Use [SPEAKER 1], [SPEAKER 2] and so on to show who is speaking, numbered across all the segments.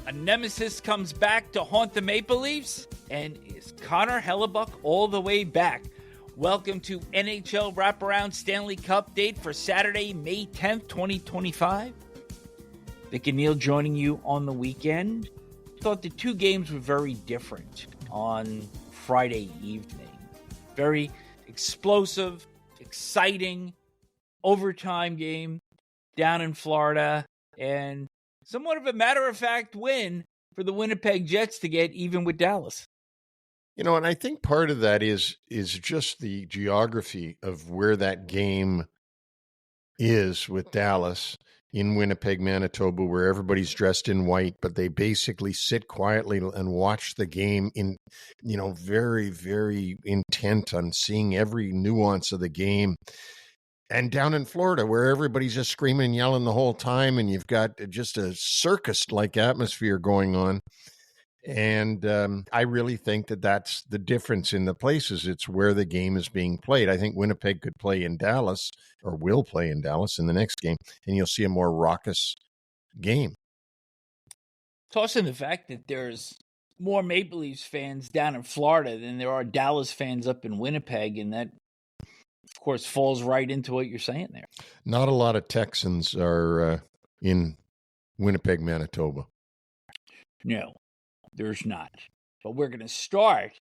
[SPEAKER 1] A nemesis comes back to haunt the Maple Leafs? And is Connor Hellebuyck all the way back? Welcome to NHL Wraparound Stanley Cupdate for Saturday, May 10th, 2025. Vic and Neil joining you on the weekend. Thought the two games were very different on Friday evening. Very explosive, exciting, overtime game down in Florida, and somewhat of a matter-of-fact win for the Winnipeg Jets to get even with Dallas.
[SPEAKER 2] You know, and I think part of that is just the geography of where that game is with Dallas in Winnipeg, Manitoba, where everybody's dressed in white, but they basically sit quietly and watch the game in, very, very intent on seeing every nuance of the game. And down in Florida, where everybody's just screaming and yelling the whole time, and you've got just a circus-like atmosphere going on. And I really think that that's the difference in the places. It's where the game is being played. I think Winnipeg could play in Dallas, or will play in Dallas in the next game, and you'll see a more raucous game.
[SPEAKER 1] Toss in the fact that there's more Maple Leafs fans down in Florida than there are Dallas fans up in Winnipeg, and that, of course, falls right into what you're saying there.
[SPEAKER 2] Not a lot of Texans are in Winnipeg, Manitoba.
[SPEAKER 1] No, there's not. But we're going to start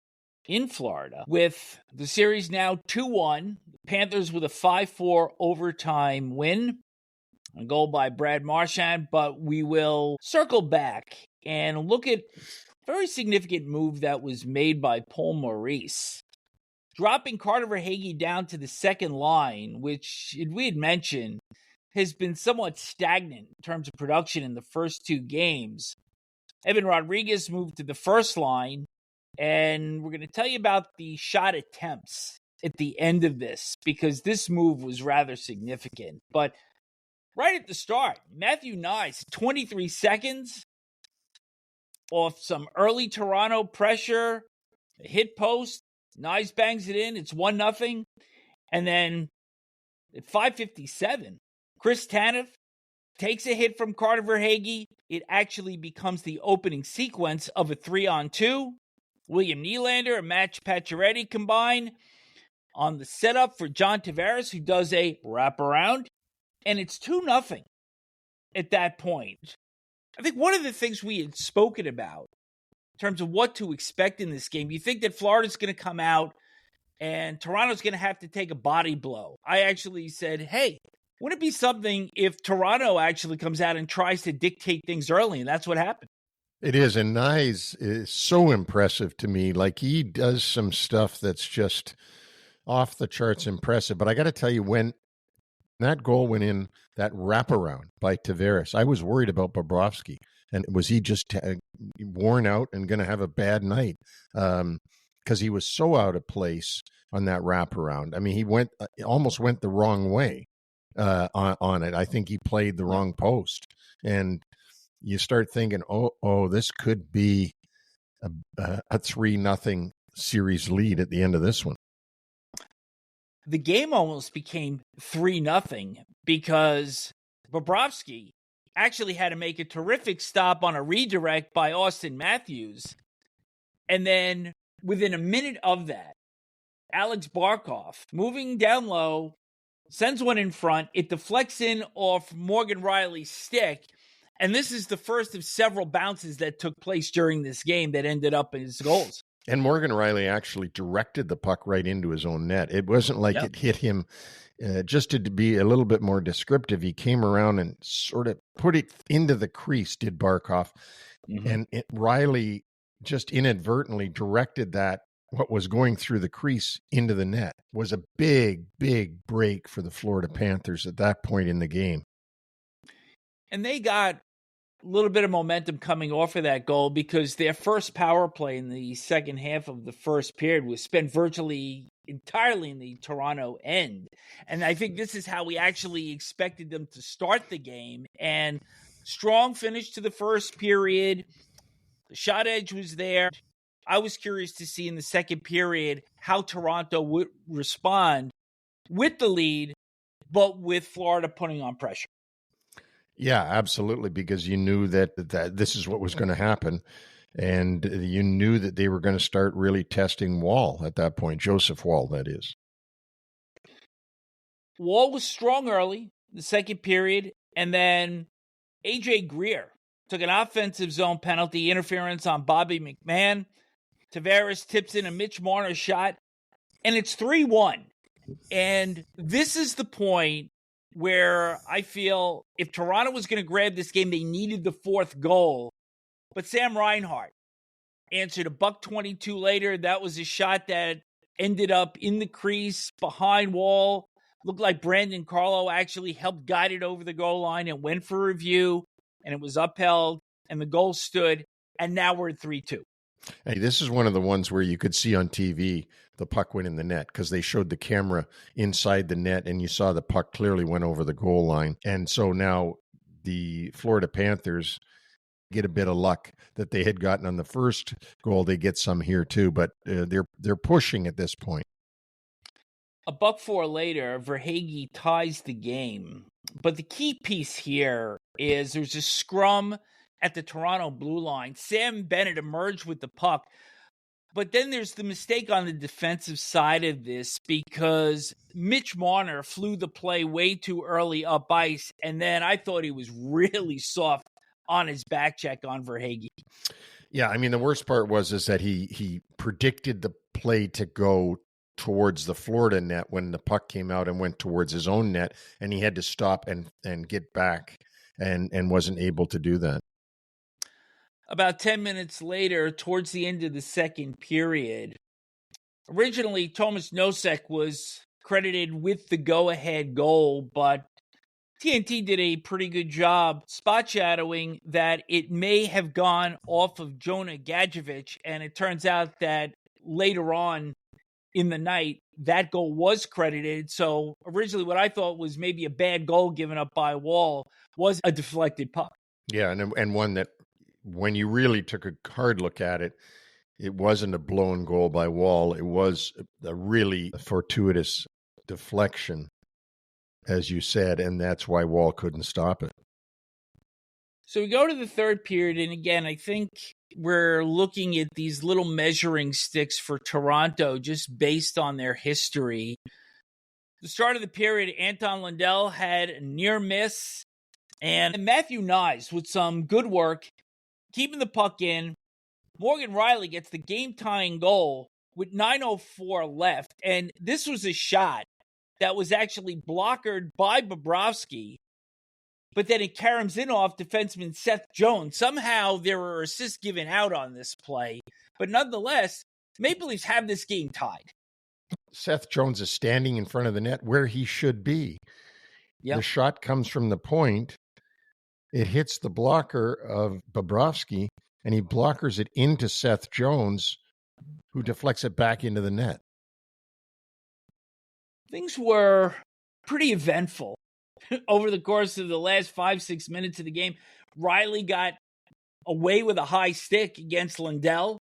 [SPEAKER 1] in Florida with the series now 2-1. The Panthers with a 5-4 overtime win. A goal by Brad Marchand, but we will circle back and look at a very significant move that was made by Paul Maurice, dropping Carter Verhaeghe down to the second line, which, as we had mentioned, has been somewhat stagnant in terms of production in the first two games. Evan Rodriguez moved to the first line, and we're going to tell you about the shot attempts at the end of this, because this move was rather significant. But right at the start, Matthew Knies, 23 seconds, off some early Toronto pressure, a hit post, Knies bangs it in. It's 1-0. And then at 5:57, Chris Tanev takes a hit from Carter Verhaeghe. It actually becomes the opening sequence of a 3-on-2. William Nylander and Match Pacioretty combine on the setup for John Tavares, who does a wraparound. And it's 2-0 at that point. I think one of the things we had spoken about in terms of what to expect in this game, you think that Florida's going to come out and Toronto's going to have to take a body blow. I actually said, hey, wouldn't it be something if Toronto actually comes out and tries to dictate things early? And that's what happened.
[SPEAKER 2] It is. And Knies is so impressive to me. Like, he does some stuff that's just off the charts impressive. But I got to tell you, when that goal went in, that wraparound by Tavares, I was worried about Bobrovsky. And was he just worn out and going to have a bad night? Because he was so out of place on that wraparound. I mean, he almost went the wrong way on it. I think he played the wrong post. And you start thinking, oh, this could be a 3-0 series lead at the end of this one.
[SPEAKER 1] The game almost became 3-0 because Bobrovsky actually had to make a terrific stop on a redirect by Auston Matthews. And then within a minute of that, Alex Barkov, moving down low, sends one in front. It deflects in off Morgan Riley's stick. And this is the first of several bounces that took place during this game that ended up as goals.
[SPEAKER 2] And Morgan Riley actually directed the puck right into his own net. It wasn't like it hit him. Just to be a little bit more descriptive, he came around and sort of put it into the crease, did Barkov. Mm-hmm. And Riley just inadvertently directed that, what was going through the crease, into the net. It was a big, big break for the Florida Panthers at that point in the game.
[SPEAKER 1] And they got a little bit of momentum coming off of that goal because their first power play in the second half of the first period was spent virtually entirely in the Toronto end. And I think this is how we actually expected them to start the game. And strong finish to the first period. The shot edge was there. I was curious to see in the second period how Toronto would respond with the lead, but with Florida putting on pressure.
[SPEAKER 2] Yeah, absolutely, because you knew that this is what was going to happen. And you knew that they were going to start really testing Wall at that point, Joseph Wall, that is.
[SPEAKER 1] Wall was strong early, the second period, and then A.J. Greer took an offensive zone penalty, interference on Bobby McMahon. Tavares tips in a Mitch Marner shot, and it's 3-1. And this is the point where I feel if Toronto was going to grab this game, they needed the fourth goal. But Sam Reinhart answered a $1.22 later. That was a shot that ended up in the crease behind Wall. Looked like Brandon Carlo actually helped guide it over the goal line and went for review, and it was upheld, and the goal stood, and now we're at 3-2.
[SPEAKER 2] Hey, this is one of the ones where you could see on TV the puck went in the net because they showed the camera inside the net, and you saw the puck clearly went over the goal line. And so now the Florida Panthers get a bit of luck that they had gotten on the first goal. They get some here too, but they're pushing at this point.
[SPEAKER 1] A $1.04 later, Verhaeghe ties the game. But the key piece here is there's a scrum at the Toronto blue line. Sam Bennett emerged with the puck. But then there's the mistake on the defensive side of this because Mitch Marner flew the play way too early up ice. And then I thought he was really soft on his back check on Verhaeghe.
[SPEAKER 2] Yeah, I mean, the worst part was that he predicted the play to go towards the Florida net when the puck came out and went towards his own net, and he had to stop and get back and wasn't able to do that.
[SPEAKER 1] About 10 minutes later, towards the end of the second period, originally Tomas Nosek was credited with the go-ahead goal, but TNT did a pretty good job spot shadowing that it may have gone off of Jonah Gadjevich, and it turns out that later on in the night, that goal was credited. So originally what I thought was maybe a bad goal given up by Wall was a deflected puck.
[SPEAKER 2] Yeah, and one that when you really took a hard look at it, it wasn't a blown goal by Wall. It was a really fortuitous deflection, as you said, and that's why Wall couldn't stop it.
[SPEAKER 1] So we go to the third period, and again, I think we're looking at these little measuring sticks for Toronto just based on their history. The start of the period, Anton Lundell had a near miss, and Matthew Nyes with some good work, keeping the puck in. Morgan Riley gets the game-tying goal with 9:04 left, and this was a shot that was actually blockered by Bobrovsky, but then it caroms in off defenseman Seth Jones. Somehow there were assists given out on this play, but nonetheless, Maple Leafs have this game tied.
[SPEAKER 2] Seth Jones is standing in front of the net where he should be. Yep. The shot comes from the point. It hits the blocker of Bobrovsky, and he blockers it into Seth Jones, who deflects it back into the net.
[SPEAKER 1] Things were pretty eventful over the course of the last 5-6 minutes of the game. Riley got away with a high stick against Lundell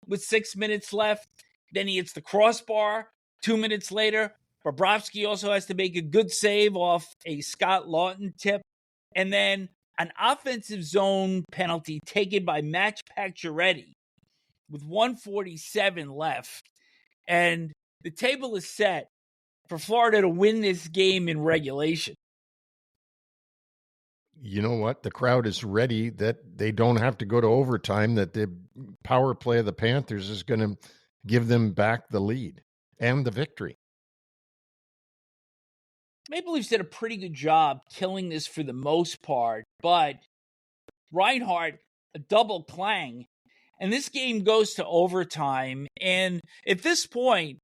[SPEAKER 1] with 6 minutes left. Then he hits the crossbar 2 minutes later. Bobrovsky also has to make a good save off a Scott Lawton tip. And then an offensive zone penalty taken by Max Pacioretty with 1:47 left. And the table is set for Florida to win this game in regulation.
[SPEAKER 2] You know what? The crowd is ready that they don't have to go to overtime, that the power play of the Panthers is going to give them back the lead and the victory.
[SPEAKER 1] Maple Leafs did a pretty good job killing this for the most part, but Reinhart, a double clang, and this game goes to overtime. And at this point,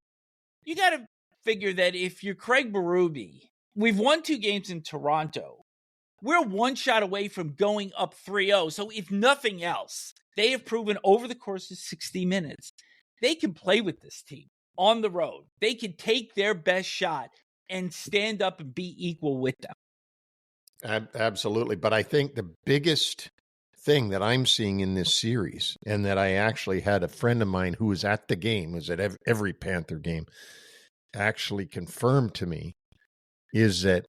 [SPEAKER 1] you got to figure that if you're Craig Berube, we've won 2 games in Toronto. We're one shot away from going up 3-0. So if nothing else, they have proven over the course of 60 minutes, they can play with this team on the road. They can take their best shot and stand up and be equal with them.
[SPEAKER 2] Absolutely. But I think the biggest thing that I'm seeing in this series, and that I actually had a friend of mine who was at the game, was at every Panther game, actually confirmed to me, is that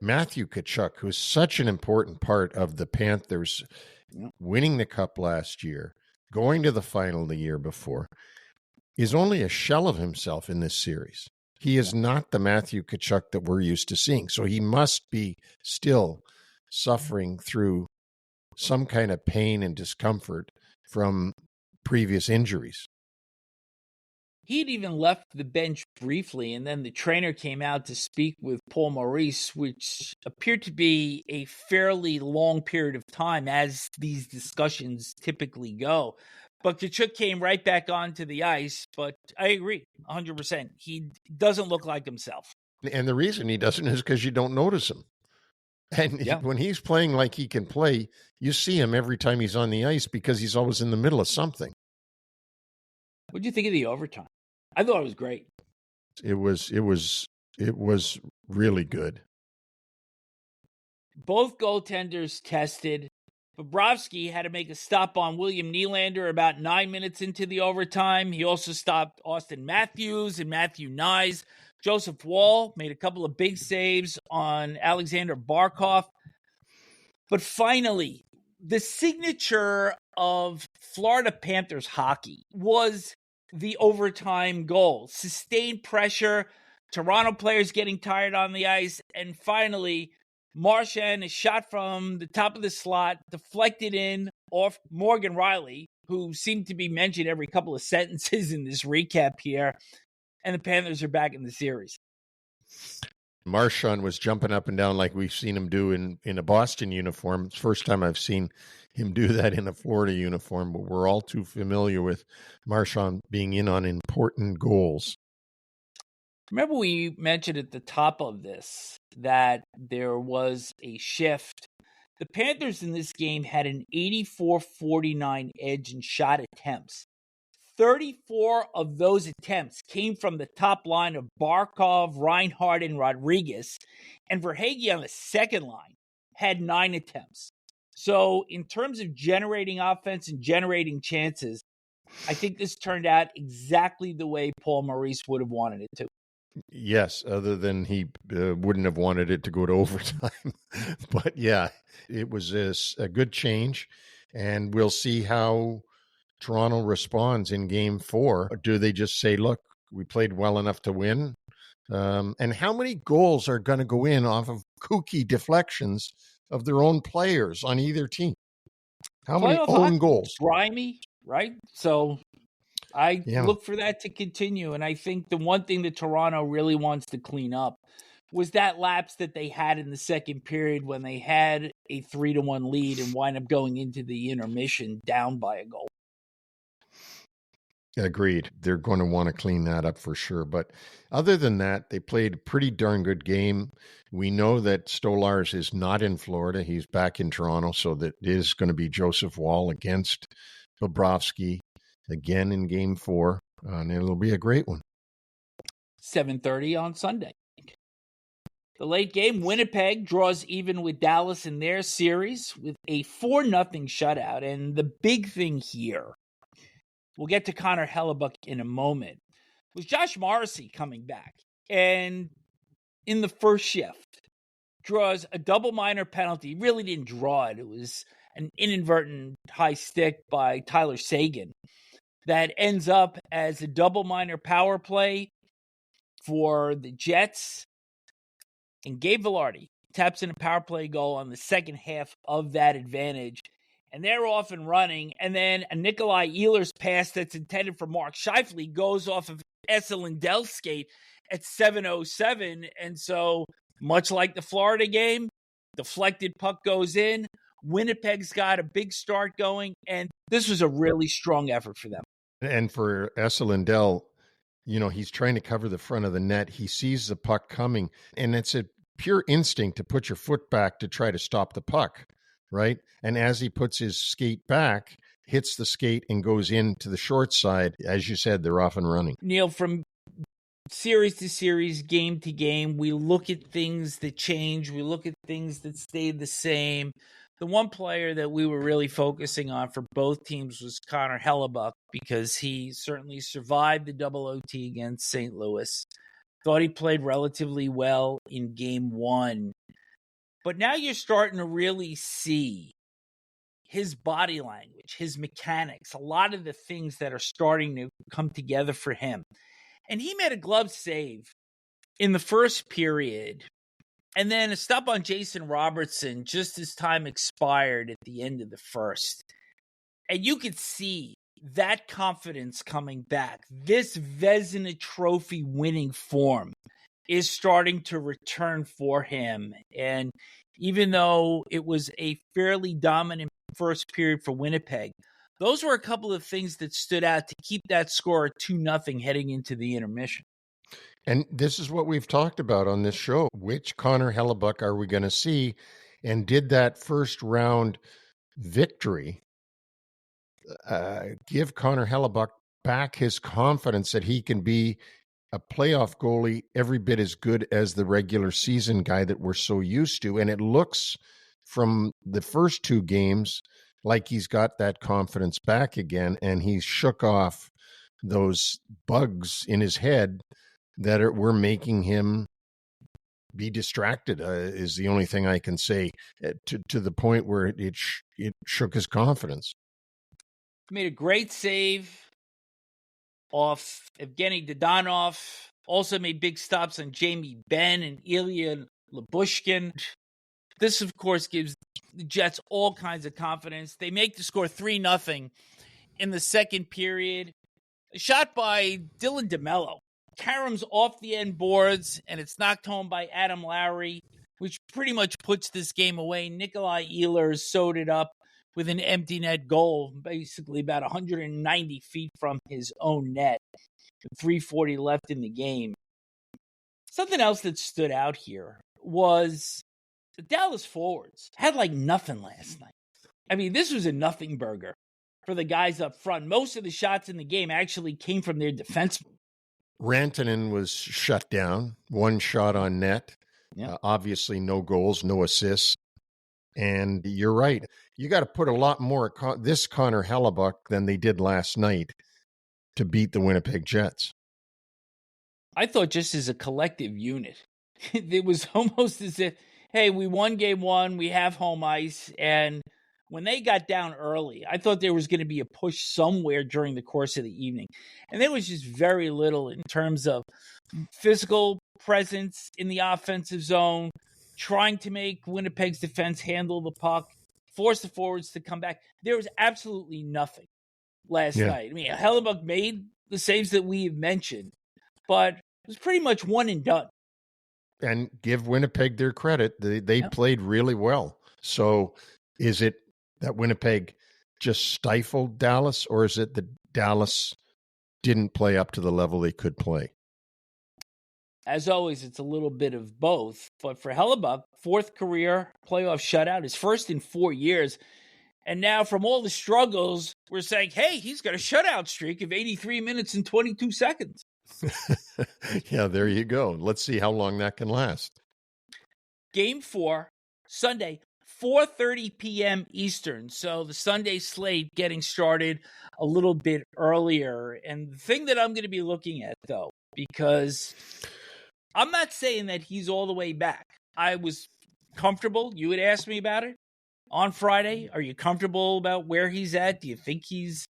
[SPEAKER 2] Matthew Tkachuk, who's such an important part of the Panthers winning the Cup last year, going to the final the year before, is only a shell of himself in this series. He is not the Matthew Tkachuk that we're used to seeing. So he must be still suffering through some kind of pain and discomfort from previous injuries.
[SPEAKER 1] He'd even left the bench briefly, and then the trainer came out to speak with Paul Maurice, which appeared to be a fairly long period of time, as these discussions typically go. But Tkachuk came right back onto the ice, but I agree 100%. He doesn't look like himself.
[SPEAKER 2] And the reason he doesn't is because you don't notice him. And when he's playing like he can play, you see him every time he's on the ice because he's always in the middle of something.
[SPEAKER 1] What do you think of the overtime? I thought it was great.
[SPEAKER 2] It was really good.
[SPEAKER 1] Both goaltenders tested. Bobrovsky had to make a stop on William Nylander about 9 minutes into the overtime. He also stopped Auston Matthews and Matthew Nyes. Joseph Woll made a couple of big saves on Alexander Barkov. But finally, the signature of Florida Panthers hockey was the overtime goal. Sustained pressure, Toronto players getting tired on the ice, and finally, Marchand is shot from the top of the slot, deflected in off Morgan Riley, who seemed to be mentioned every couple of sentences in this recap here, and the Panthers are back in the series.
[SPEAKER 2] Marchand was jumping up and down like we've seen him do in a Boston uniform. It's the first time I've seen him do that in a Florida uniform, but we're all too familiar with Marchand being in on important goals.
[SPEAKER 1] Remember we mentioned at the top of this that there was a shift. The Panthers in this game had an 84-49 edge in shot attempts. 34 of those attempts came from the top line of Barkov, Reinhart, and Rodriguez. And Verhaeghe on the second line had 9 attempts. So in terms of generating offense and generating chances, I think this turned out exactly the way Paul Maurice would have wanted it to.
[SPEAKER 2] Yes, other than he wouldn't have wanted it to go to overtime. But yeah, it was a good change. And we'll see how Toronto responds in game 4. Do they just say, look, we played well enough to win? And how many goals are going to go in off of kooky deflections of their own players on either team? How many own goals?
[SPEAKER 1] Grimy, right? So I look for that to continue. And I think the one thing that Toronto really wants to clean up was that lapse that they had in the second period when they had a 3-1 lead and wind up going into the intermission down by a goal.
[SPEAKER 2] Agreed. They're going to want to clean that up for sure. But other than that, they played a pretty darn good game. We know that Stolarz is not in Florida. He's back in Toronto. So that is going to be Joseph Woll against Bobrovsky again in game 4. And it'll be a great one.
[SPEAKER 1] 7:30 on Sunday. The late game, Winnipeg draws even with Dallas in their series with a 4-0 shutout. And the big thing here, we'll get to Connor Hellebuyck in a moment, was Josh Morrissey coming back. And in the first shift, draws a double minor penalty. Really didn't draw it. It was an inadvertent high stick by Tyler Seguin that ends up as a double minor power play for the Jets. And Gabe Vilardi taps in a power play goal on the second half of that advantage. And they're off and running. And then a Nikolai Ehlers pass that's intended for Mark Scheifele goes off of Esa Lindell's skate at 7:07. And so, much like the Florida game, deflected puck goes in. Winnipeg's got a big start going. And this was a really strong effort for them.
[SPEAKER 2] And for Esa Lindell, he's trying to cover the front of the net. He sees the puck coming, and it's a pure instinct to put your foot back to try to stop the puck, right? And as he puts his skate back, hits the skate and goes into the short side, as you said, they're off and running.
[SPEAKER 1] Neil, from series to series, game to game, we look at things that change. We look at things that stayed the same. The one player that we were really focusing on for both teams was Connor Hellebuyck, because he certainly survived the double OT against St. Louis. Thought he played relatively well in game 1. But now you're starting to really see his body language, his mechanics, a lot of the things that are starting to come together for him. And he made a glove save in the first period, and then a stop on Jason Robertson just as time expired at the end of the first. And you could see that confidence coming back. This Vezina Trophy winning form is starting to return for him. And even though it was a fairly dominant first period for Winnipeg, those were a couple of things that stood out to keep that score at 2-0 heading into the intermission.
[SPEAKER 2] And this is what we've talked about on this show. Which Connor Hellebuyck are we going to see? And did that first round victory give Connor Hellebuyck back his confidence that he can be a playoff goalie every bit as good as the regular season guy that we're so used to? And it looks from the first two games like he's got that confidence back again, and he's shook off those bugs in his head that were making him be distracted, is the only thing I can say, to the point where it shook his confidence.
[SPEAKER 1] Made a great save off Evgeny Dodonov. Also made big stops on Jamie Benn and Ilya Lyubushkin. This, of course, gives the Jets all kinds of confidence. They make the score 3-0 in the second period. A shot by Dylan DeMello. Karam's off the end boards, and it's knocked home by Adam Lowry, which pretty much puts this game away. Nikolai Ehlers sewed it up with an empty net goal, basically about 190 feet from his own net. 3:40 left in the game. Something else that stood out here was the Dallas forwards had like nothing last night. I mean, this was a nothing burger for the guys up front. Most of the shots in the game actually came from their defensemen.
[SPEAKER 2] Rantanen was shut down, one shot on net. Yeah. Obviously, no goals, no assists. And you're right. You got to put a lot more at this Connor Hellebuyck than they did last night to beat the Winnipeg Jets.
[SPEAKER 1] I thought just as a collective unit, it was almost as if, hey, we won game one, we have home ice, and when they got down early, I thought there was going to be a push somewhere during the course of the evening. And there was just very little in terms of physical presence in the offensive zone, trying to make Winnipeg's defense handle the puck, force the forwards to come back. There was absolutely nothing last night. I mean, Hellebuyck made the saves that we have mentioned, but it was pretty much one and done.
[SPEAKER 2] And give Winnipeg their credit. They played really well. So is it that Winnipeg just stifled Dallas, or is it that Dallas didn't play up to the level they could play?
[SPEAKER 1] As always, it's a little bit of both. But for Hellebuyck, fourth career playoff shutout, his first in 4 years. And now from all the struggles, we're saying, hey, he's got a shutout streak of 83 minutes and 22 seconds.
[SPEAKER 2] Yeah, there you go. Let's see how long that can last.
[SPEAKER 1] Game 4, Sunday, 4:30 p.m. Eastern. So the Sunday slate getting started a little bit earlier. And the thing that I'm going to be looking at, though, because I'm not saying that he's all the way back. I was comfortable. You had asked me about it on Friday. Are you comfortable about where he's at? Do you think he's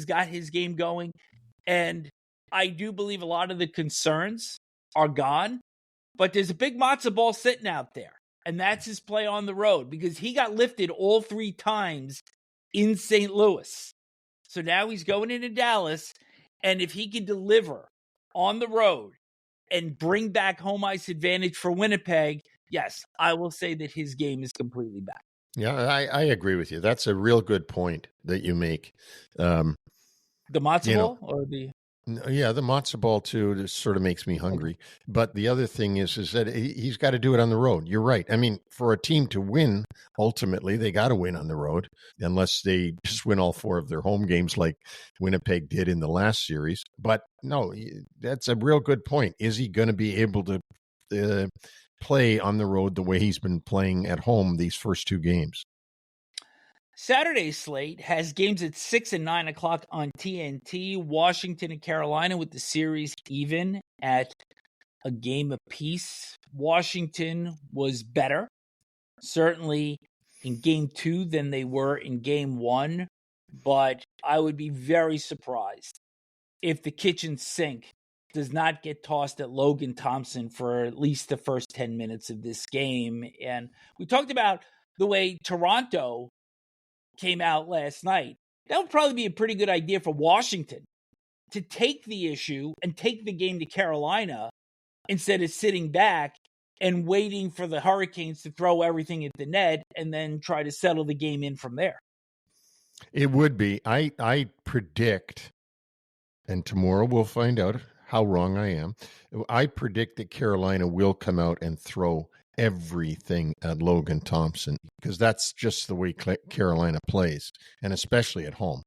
[SPEAKER 1] got his game going? And I do believe a lot of the concerns are gone. But there's a big matzo ball sitting out there. And that's his play on the road, because he got lifted all 3 times in St. Louis. So now he's going into Dallas, and if he can deliver on the road and bring back home ice advantage for Winnipeg, yes, I will say that his game is completely back.
[SPEAKER 2] Yeah, I agree with you. That's a real good point that you make.
[SPEAKER 1] The matzo ball or the...
[SPEAKER 2] Yeah, the matzo ball too. This sort of makes me hungry. But the other thing is that he's got to do it on the road. You're right. I mean, for a team to win, ultimately they got to win on the road, unless they just win all 4 of their home games like Winnipeg did in the last series. But no, that's a real good point. Is he going to be able to play on the road the way he's been playing at home these first 2 games?
[SPEAKER 1] Saturday's slate has games at 6 and 9 o'clock on TNT. Washington and Carolina with the series even at a game apiece. Washington was better certainly in game 2 than they were in game 1, but I would be very surprised if the kitchen sink does not get tossed at Logan Thompson for at least the first 10 minutes of this game. And we talked about the way Toronto came out last night. That would probably be a pretty good idea for Washington to take the issue and take the game to Carolina instead of sitting back and waiting for the Hurricanes to throw everything at the net and then try to settle the game in from there.
[SPEAKER 2] It would be. I predict, and tomorrow we'll find out how wrong I am. I predict that Carolina will come out and throw everything at Logan Thompson because that's just the way Carolina plays, and especially at home.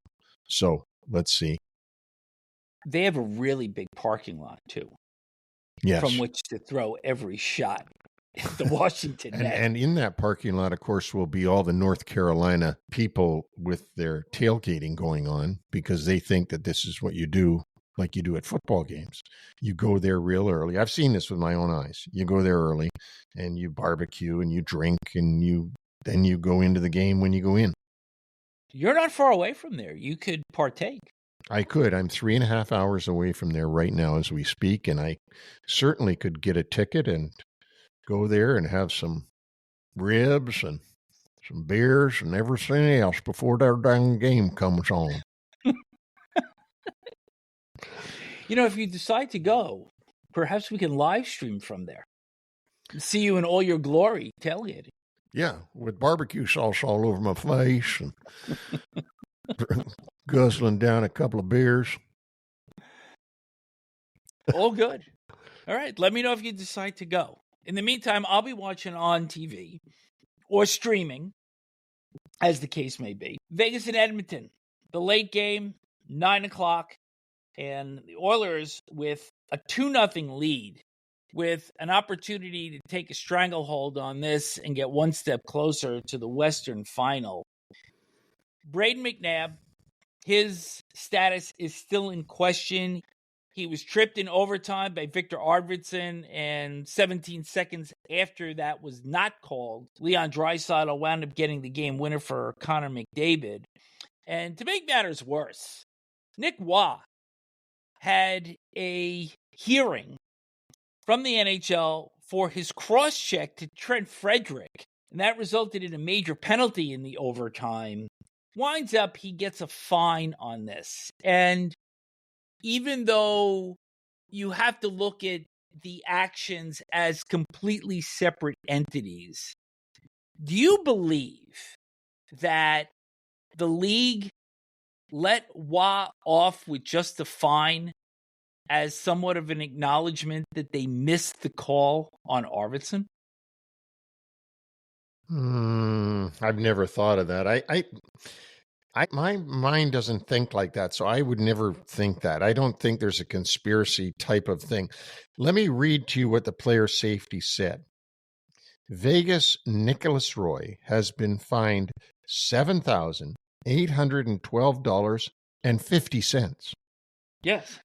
[SPEAKER 2] So let's see.
[SPEAKER 1] They have a really big parking lot, too.
[SPEAKER 2] Yes.
[SPEAKER 1] From which to throw every shot at the Washington net.
[SPEAKER 2] And in that parking lot, of course, will be all the North Carolina people with their tailgating going on because they think that this is what you do, like you do at football games. You go there real early. I've seen this with my own eyes. You go there early and you barbecue and you drink and then you go into the game when you go in.
[SPEAKER 1] You're not far away from there. You could partake.
[SPEAKER 2] I could. I'm 3.5 hours away from there right now as we speak, and I certainly could get a ticket and go there and have some ribs and some beers and everything else before their dang game comes on.
[SPEAKER 1] If you decide to go, perhaps we can live stream from there. See you in all your glory tailgating.
[SPEAKER 2] Yeah, with barbecue sauce all over my face and guzzling down a couple of beers.
[SPEAKER 1] All good. All right. Let me know if you decide to go. In the meantime, I'll be watching on TV or streaming, as the case may be. Vegas and Edmonton, the late game, 9 o'clock, and the Oilers with a 2-0 lead with an opportunity to take a stranglehold on this and get one step closer to the Western Final. Braden McNabb, his status is still in question. He was tripped in overtime by Victor Arvidsson, and 17 seconds after that was not called, Leon Draisaitl wound up getting the game winner for Connor McDavid. And to make matters worse, Nick Waugh had a hearing from the NHL for his cross-check to Trent Frederic, and that resulted in a major penalty in the overtime. Winds up, he gets a fine on this. And even though you have to look at the actions as completely separate entities, do you believe that the league let Waugh off with just a fine as somewhat of an acknowledgement that they missed the call on Arvidsson?
[SPEAKER 2] I've never thought of that. My mind doesn't think like that, so I would never think that. I don't think there's a conspiracy type of thing. Let me read to you what the player safety said. Vegas Nicholas Roy has been fined $7,812.50.
[SPEAKER 1] Yes.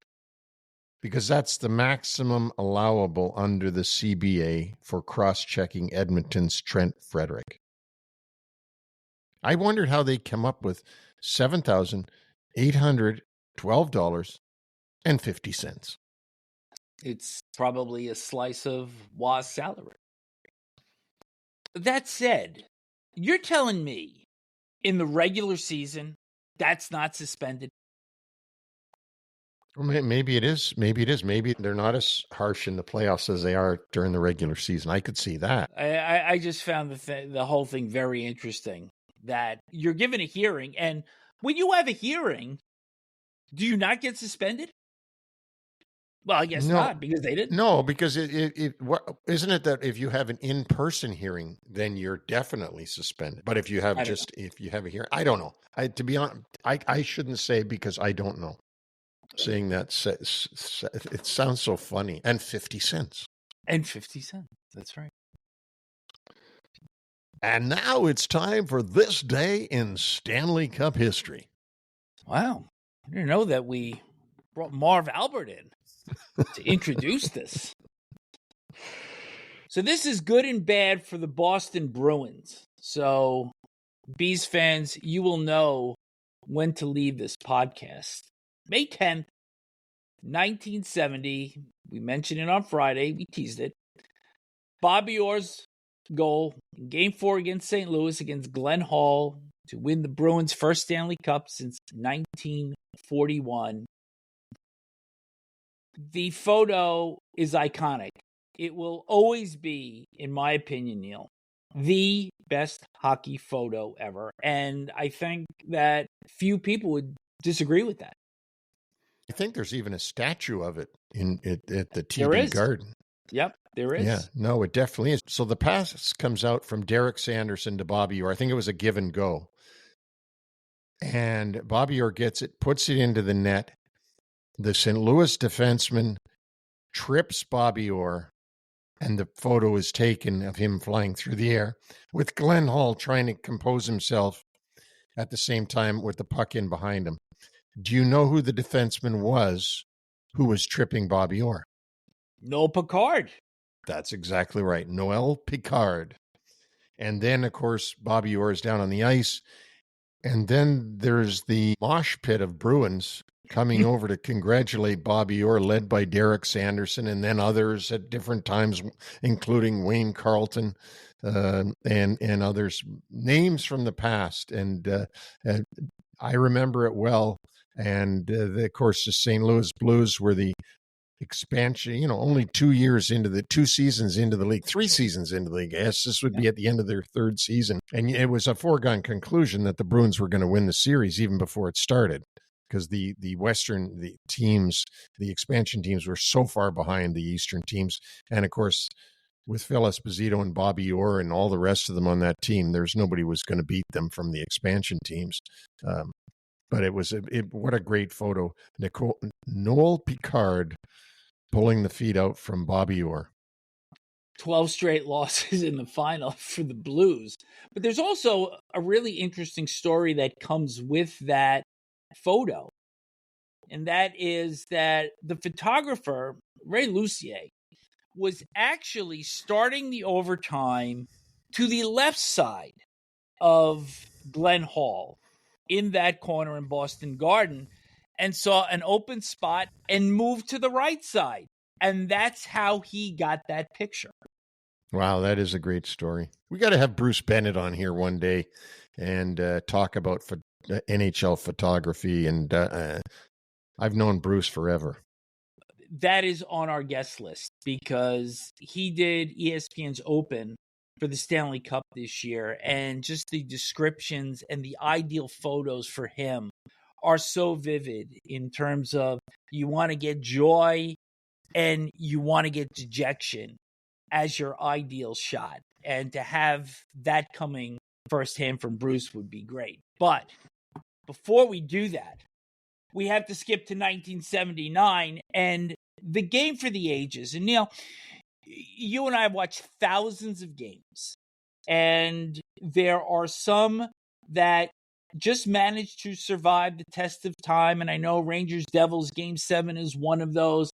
[SPEAKER 2] Because that's the maximum allowable under the CBA for cross-checking Edmonton's Trent Frederic. I wondered how they come up with $7,812.50.
[SPEAKER 1] It's probably a slice of Waugh's salary. That said, you're telling me in the regular season that's not suspended?
[SPEAKER 2] Well, maybe it is. Maybe it is. Maybe they're not as harsh in the playoffs as they are during the regular season. I could see that.
[SPEAKER 1] I just found the whole thing very interesting, that you're given a hearing, and when you have a hearing, do you not get suspended? Well, I guess not, because they didn't.
[SPEAKER 2] No, because isn't it that if you have an in-person hearing, then you're definitely suspended. But if you have if you have a hearing, I don't know. To be honest, I shouldn't say because I don't know. Saying that it sounds so funny. And 50 cents.
[SPEAKER 1] And 50 cents. That's right.
[SPEAKER 2] And now it's time for This Day in Stanley Cup History.
[SPEAKER 1] Wow. I didn't know that we brought Marv Albert in to introduce this. So this is good and bad for the Boston Bruins. So, Bees fans, you will know when to leave this podcast. May 10th, 1970. We mentioned it on Friday. We teased it. Bobby Orr's goal in Game 4 against St. Louis against Glenn Hall to win the Bruins' first Stanley Cup since 1941. The photo is iconic. It will always be, in my opinion, Neil, the best hockey photo ever. And I think that few people would disagree with that.
[SPEAKER 2] I think there's even a statue of it at the
[SPEAKER 1] There
[SPEAKER 2] TD
[SPEAKER 1] is.
[SPEAKER 2] Garden.
[SPEAKER 1] Yep, there is.
[SPEAKER 2] Yeah, no, it definitely is. So the pass comes out from Derek Sanderson to Bobby Orr. I think it was a give and go. And Bobby Orr gets it, puts it into the net. The St. Louis defenseman trips Bobby Orr, and the photo is taken of him flying through the air with Glenn Hall trying to compose himself at the same time with the puck in behind him. Do you know who the defenseman was who was tripping Bobby Orr?
[SPEAKER 1] Noel Picard.
[SPEAKER 2] That's exactly right. Noel Picard. And then, of course, Bobby Orr is down on the ice. And then there's the mosh pit of Bruins coming over to congratulate Bobby Orr, led by Derek Sanderson, and then others at different times, including Wayne Carlton and others, names from the past. And I remember it well. And of course, the St. Louis Blues were the expansion, only 2 seasons into the league, 3 seasons into the league. Yes, this would be at the end of their third season. And it was a foregone conclusion that the Bruins were going to win the series even before it started, because the teams, the expansion teams, were so far behind the Eastern teams. And of course, with Phil Esposito and Bobby Orr and all the rest of them on that team, there's nobody was going to beat them from the expansion teams. But what a great photo. Noel Picard pulling the feet out from Bobby Orr.
[SPEAKER 1] 12 straight losses in the final for the Blues. But there's also a really interesting story that comes with that photo. And that is that the photographer, Ray Lucier, was actually starting the overtime to the left side of Glenn Hall in that corner in Boston Garden, and saw an open spot and moved to the right side. And that's how he got that picture.
[SPEAKER 2] Wow, that is a great story. We got to have Bruce Bennett on here one day and talk about NHL photography. And I've known Bruce forever.
[SPEAKER 1] That is on our guest list because he did ESPN's Open for the Stanley Cup this year. And just the descriptions and the ideal photos for him are so vivid in terms of you want to get joy and you want to get dejection as your ideal shot. And to have that coming firsthand from Bruce would be great. But before we do that, we have to skip to 1979 and the game for the ages. And Neil, you and I have watched thousands of games, and there are some that just managed to survive the test of time. And I know Rangers Devils Game 7 is one of those.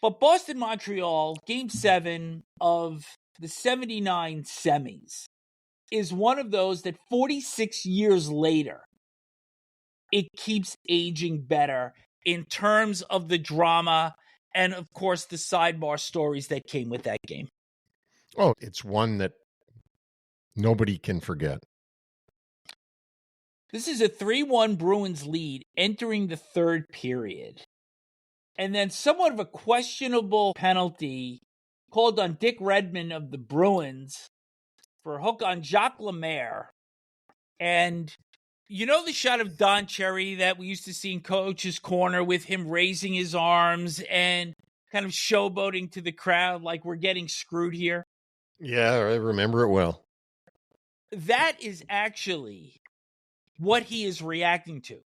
[SPEAKER 1] But Boston Montreal Game 7 of the 79 semis is one of those that 46 years later, it keeps aging better in terms of the drama and, of course, the sidebar stories that came with that game.
[SPEAKER 2] Oh, it's one that nobody can forget.
[SPEAKER 1] This is a 3-1 Bruins lead entering the third period. And then somewhat of a questionable penalty called on Dick Redmond of the Bruins for a hook on Jacques Lemaire. And you know the shot of Don Cherry that we used to see in Coach's Corner with him raising his arms and kind of showboating to the crowd like we're getting screwed here?
[SPEAKER 2] Yeah, I remember it well.
[SPEAKER 1] That is actually what he is reacting to,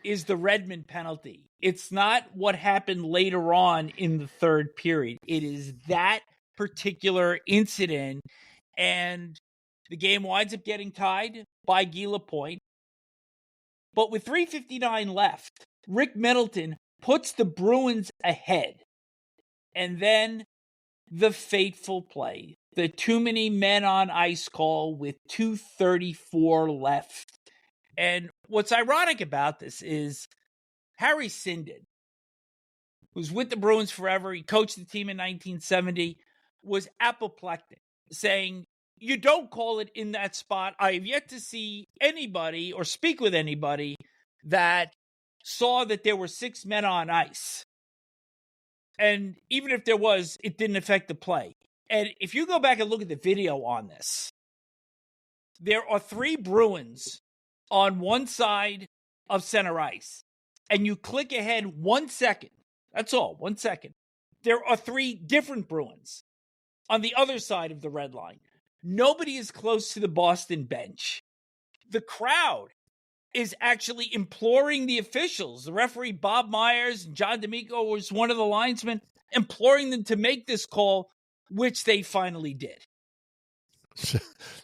[SPEAKER 1] is the Redmond penalty. It's not what happened later on in the third period. It is that particular incident, and the game winds up getting tied by Guy Lapointe. But with 3:59 left, Rick Middleton puts the Bruins ahead. And then the fateful play, the too many men on ice call with 2:34 left. And what's ironic about this is Harry Sinden, who's with the Bruins forever, he coached the team in 1970, was apoplectic, saying, you don't call it in that spot. I have yet to see anybody or speak with anybody that saw that there were 6 men on ice. And even if there was, it didn't affect the play. And if you go back and look at the video on this, there are 3 Bruins on one side of center ice. And you click ahead 1 second. That's all, 1 second. There are 3 different Bruins on the other side of the red line. Nobody is close to the Boston bench. The crowd is actually imploring the officials. The referee, Bob Myers, and John D'Amico was one of the linesmen, imploring them to make this call, which they finally did.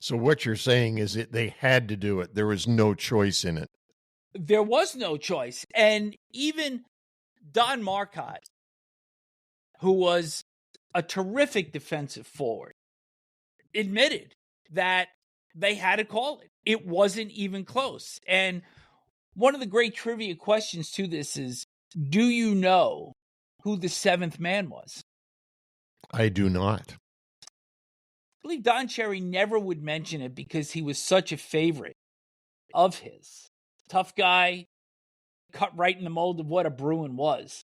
[SPEAKER 2] So what you're saying is that they had to do it. There was no choice in it.
[SPEAKER 1] There was no choice. And even Don Marcotte, who was a terrific defensive forward, admitted that they had to call it. It wasn't even close. And one of the great trivia questions to this is, do you know who the 7th man was?
[SPEAKER 2] I do not.
[SPEAKER 1] I believe Don Cherry never would mention it because he was such a favorite of his. Tough guy, cut right in the mold of what a Bruin was.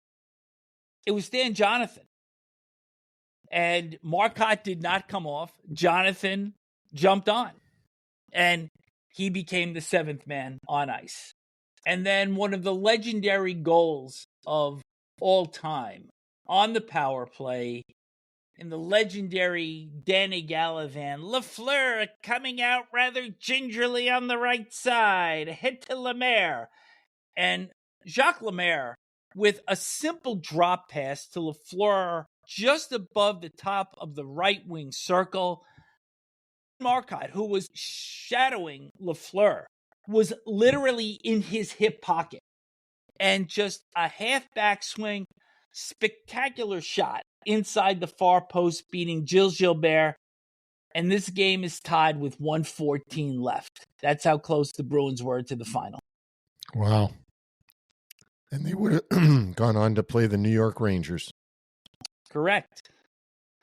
[SPEAKER 1] It was Stan Jonathan. And Marcotte did not come off. Jonathan jumped on. And he became the 7th man on ice. And then one of the legendary goals of all time on the power play in the legendary Danny Gallivan, Lafleur coming out rather gingerly on the right side, a hit to Lemaire. And Jacques Lemaire with a simple drop pass to Lafleur just above the top of the right wing circle. Marcotte, who was shadowing Lafleur, was literally in his hip pocket. And just a half back swing, spectacular shot inside the far post, beating Gilles Gilbert. And this game is tied with 1:14 left. That's how close the Bruins were to the final.
[SPEAKER 2] Wow. And they would have gone on to play the New York Rangers.
[SPEAKER 1] Correct.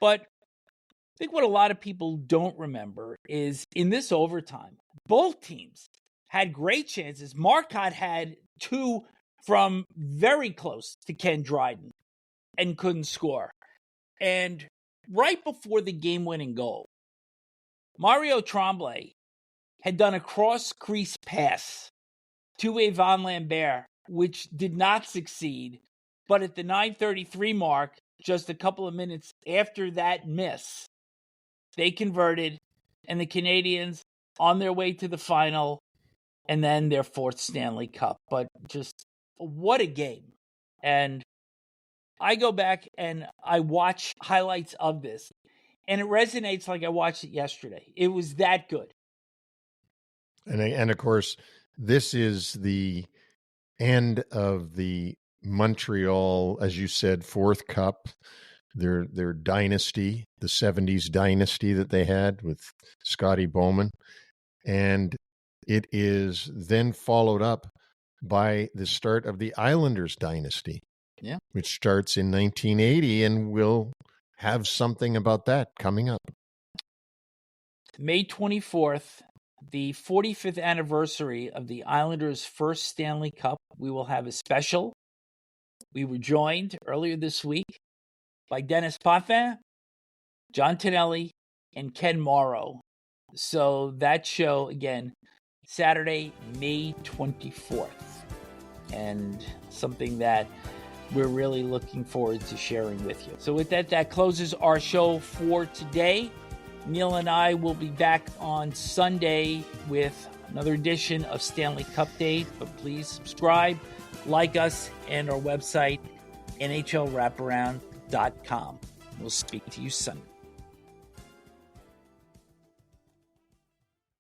[SPEAKER 1] But I think what a lot of people don't remember is in this overtime, both teams had great chances. Marcotte had 2 from very close to Ken Dryden and couldn't score. And right before the game-winning goal, Mario Tremblay had done a cross-crease pass to Evan Lambert, which did not succeed. But at the 9:33 mark, just a couple of minutes after that miss, they converted, and the Canadians on their way to the final, and then their 4th Stanley Cup. But just what a game. And I go back and I watch highlights of this, and it resonates like I watched it yesterday. It was that good.
[SPEAKER 2] And of course, this is the end of the Montreal, as you said, 4th Cup. Their dynasty, the 70s dynasty that they had with Scotty Bowman. And it is then followed up by the start of the Islanders dynasty, which starts in 1980, and we'll have something about that coming up.
[SPEAKER 1] May 24th, the 45th anniversary of the Islanders' first Stanley Cup. We will have a special. We were joined earlier this week by Dennis Potvin, John Tonelli, and Ken Morrow. So that show, again, Saturday, May 24th. And something that we're really looking forward to sharing with you. So with that, that closes our show for today. Neil and I will be back on Sunday with another edition of Stanley Cupdate. But please subscribe, like us, and our website, NHLWraparound.com. We'll speak to you Sunday.